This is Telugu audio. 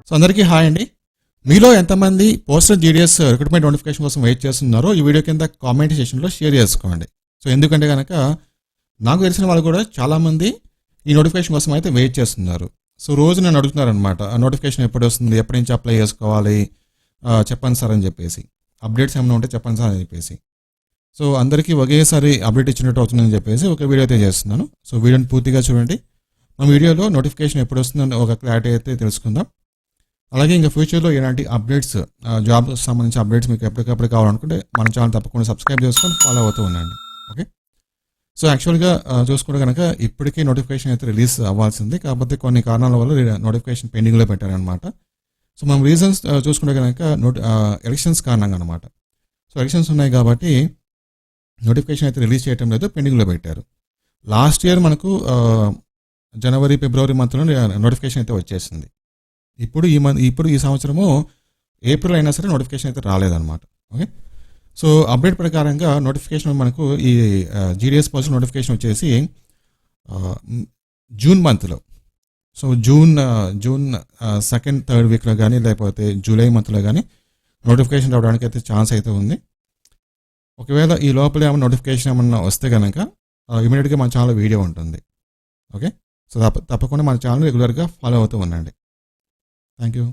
సో అందరికీ హాయ్ అండి. మీలో ఎంతమంది పోస్టల్ జీడిఎస్ రిక్రూట్మెంట్ నోటిఫికేషన్ కోసం వెయిట్ చేస్తున్నారో ఈ వీడియో కింద కామెంట్ సెక్షన్లో షేర్ చేసుకోండి. సో ఎందుకంటే కనుక నాకు తెలిసిన వాళ్ళు కూడా చాలామంది ఈ నోటిఫికేషన్ కోసం అయితే వెయిట్ చేస్తున్నారు. సో రోజు నన్ను అడుగుతున్నారు అనమాట, ఆ నోటిఫికేషన్ ఎప్పుడు వస్తుంది, ఎప్పటి నుంచి అప్లై చేసుకోవాలి చెప్పండి సార్ అని చెప్పేసి, అప్డేట్స్ ఏమైనా ఉంటే చెప్పండి సార్ అని చెప్పేసి. సో అందరికీ ఒకేసారి అప్డేట్ ఇచ్చినట్టు అవుతుందని చెప్పేసి ఒక వీడియో అయితే చేస్తున్నాను. సో వీడియోని పూర్తిగా చూడండి. మా వీడియోలో నోటిఫికేషన్ ఎప్పుడు వస్తుందని ఒక క్లారిటీ అయితే తెలుసుకుందాం. అలాగే ఇంకా ఫ్యూచర్లో ఎలాంటి అప్డేట్స్, జాబ్ సంబంధించిన అప్డేట్స్ మీకు ఎప్పటికప్పుడు కావాలనుకుంటే మన ఛానల్ తప్పకుండా సబ్స్క్రైబ్ చేసుకొని ఫాలో అవుతూ ఉండండి. ఓకే. సో యాక్చువల్గా చూసుకుంటే కనుక ఇప్పటికీ నోటిఫికేషన్ అయితే రిలీజ్ అవ్వాల్సింది, కాకపోతే కొన్ని కారణాల వల్ల నోటిఫికేషన్ పెండింగ్లో పెట్టారనమాట. సో మనం రీజన్స్ చూసుకుంటే కనుక ఎలక్షన్స్ కారణంగా అనమాట. సో ఎలక్షన్స్ ఉన్నాయి కాబట్టి నోటిఫికేషన్ అయితే రిలీజ్ చేయడం లేదు, పెండింగ్లో పెట్టారు. లాస్ట్ ఇయర్ మనకు జనవరి ఫిబ్రవరి మంత్లో నోటిఫికేషన్ అయితే వచ్చేసింది. ఇప్పుడు ఈ సంవత్సరము ఏప్రిల్ అయినా సరే నోటిఫికేషన్ అయితే రాలేదన్నమాట. ఓకే. సో అప్డేట్ ప్రకారంగా నోటిఫికేషన్ మనకు ఈ జీడిఎస్ పోస్ట్ నోటిఫికేషన్ వచ్చేసి జూన్ మంత్లో, సో జూన్ సెకండ్ థర్డ్ వీక్లో కానీ లేకపోతే జూలై మంత్లో కానీ నోటిఫికేషన్ రావడానికి అయితే ఛాన్స్ అయితే ఉంది. ఒకవేళ ఈ లోపల ఏమైనా నోటిఫికేషన్ ఏమన్నా వస్తే కనుక ఇమీడియట్గా మన ఛానల్ వీడియో ఉంటుంది. ఓకే. సో తప్పకుండా మన ఛానల్ రెగ్యులర్గా ఫాలో అవుతూ ఉండండి. Thank you.